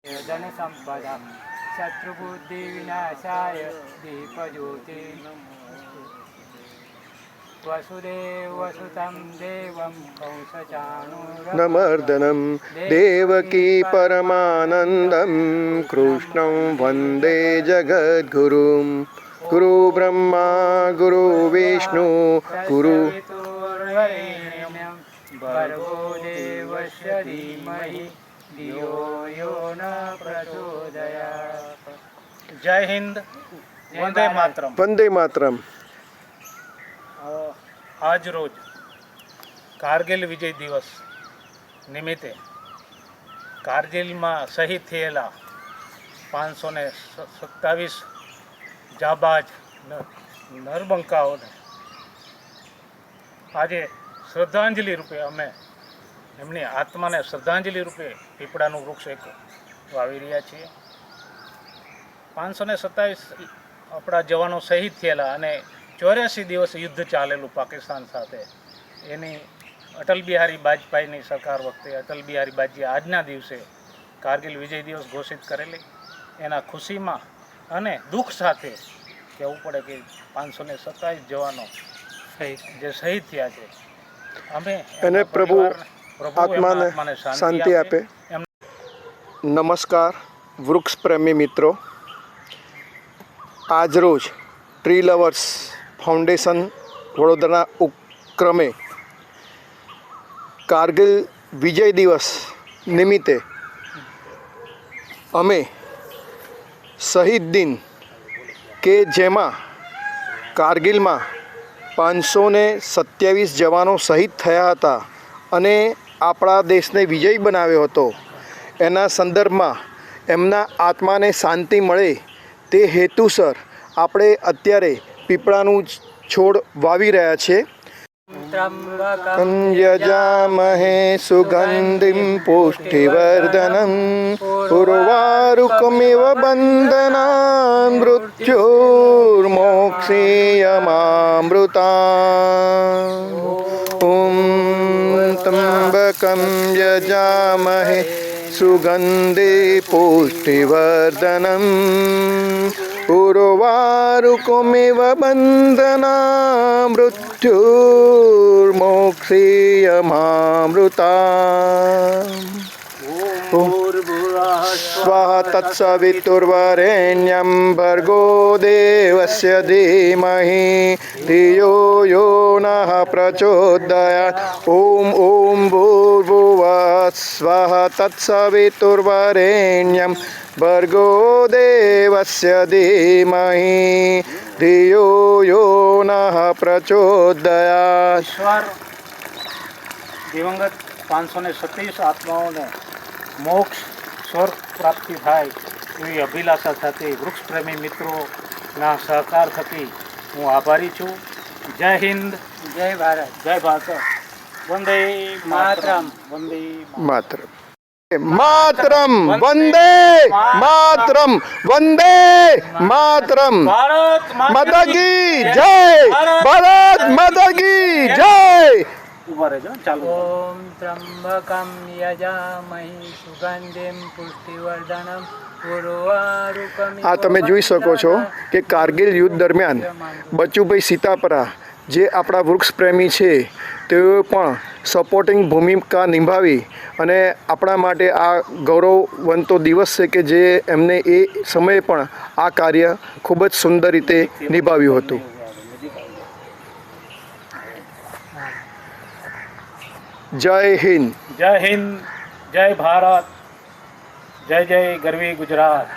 धन संपदा शत्रुबुद्धि विनाशाय दीपज्योति वसुदेवसुतं देवं कंसचाणूरमर्दनं देवकी परमानन्दं कृष्णं वन्दे जगद्गुरुं गुरु ब्रह्मा गुरु विष्णु गुरु भर्गो देवस्य धीमहि धियो यो न प्रचोदयात्। जय हिंद, वंदे मातरम। वंदे मातरम। આજ રોજ કારગિલ વિજય દિવસ નિમિત્તે કારગિલમાં શહીદ થયેલા 527 જાબાજ નરબંકાઓને આજે શ્રદ્ધાંજલિ રૂપે અમે એમની આત્માને શ્રદ્ધાંજલિ રૂપે પીપળાનું વૃક્ષ એક વાવી રહ્યા છીએ। 527 આપણા જવાનો શહીદ થયેલા અને 84 દિવસ યુદ્ધ ચાલેલું પાકિસ્તાન સાથે, એની અટલ બિહારી વાજપેયીની સરકાર વખતે અટલ બિહારી વાજપેયી આજના દિવસે કારગિલ વિજય દિવસ ઘોષિત કરેલી, એના ખુશીમાં અને દુઃખ સાથે કહેવું પડે કે 527 જવાનો જે શહીદ થયા છે, અમે એને પ્રભુ આત્માને શાંતિ આપે। નમસ્કાર વૃક્ષ પ્રેમી મિત્રો, આજરોજ ટ્રી લવર્સ ફાઉન્ડેશન વડોદરાના ઉપક્રમે કારગિલ વિજય દિવસ નિમિત્તે અમે શહીદ દિન કે જેમાં કારગિલમાં 527 જવાનો શહીદ થયા હતા અને આપણા દેશને વિજય બનાવ્યો હતો, એના સંદર્ભમાં એમના આત્માને શાંતિ મળે તે હેતુસર આપણે અત્યારે પીપળાનું છોડ વાવી રહ્યા છીએ। યજામહે સુગંધિમ પુષ્ટિવર્ધનમ ઉર્વારુકમિવ બંધનાન મૃત્યુર્મોક્ષીયમામૃતાં। ઓમ ત્રંબકં યજામહે સુગંધે પુષ્ટિવર્ધનમ ઉર્વારુકમિવ બંધનાન મૃત્યુર્મોક્ષીયમામૃતાં। સ્વાહા તત્સવિતુર્વરેણ્યં ભર્ગો દેવસ્ય ધીમહિ ધિયો યો નઃ પ્રચોદયાત। ઓમ ઓમ ભૂર્ભુવઃ સ્વાહા તત્સવિતુર્વરેણ્યં ભર્ગો દેવસ્ય ધીમહિ ધિયો યો નઃ પ્રચોદયાત। દિવંગત 527 આત્માઓને મોક્ષ સ્વર્ગ પ્રાપ્તિ થાય એવી અભિલાષા સાથે વૃક્ષ પ્રેમી મિત્રોના સહકાર થકી હું આભારી છું। જય હિન્દ, જય ભારત, જય ભારત, વંદે માતરમ, વંદે માતરમ, માતરમ, વંદે માતરમ, વંદે માતરમ। ભારત માતા કી જય, ભારત માતા કી જય। ઉભા રહેજો, ચાલો। ઓમ ત્રંબકમ યજામહે સુગંધિમ પુષ્ટિવર્ધનમ ઉર્વારુકમિવ। આ તમે જોઈ શકો છો કે કારગિલ યુદ્ધ દરમિયાન બચુભાઈ સીતાપરા જે આપણા વૃક્ષ પ્રેમી છે તેઓએ પણ સપોર્ટિંગ ભૂમિકા નિભાવી અને આપણા માટે આ ગૌરવવંતો દિવસ છે કે જે એમને એ સમયે પણ આ કાર્ય ખૂબ જ સુંદર રીતે નિભાવ્યું હતું। જય હિન્દ, જય હિન્દ, જય ભારત, જય જય ગરવી ગુજરાત।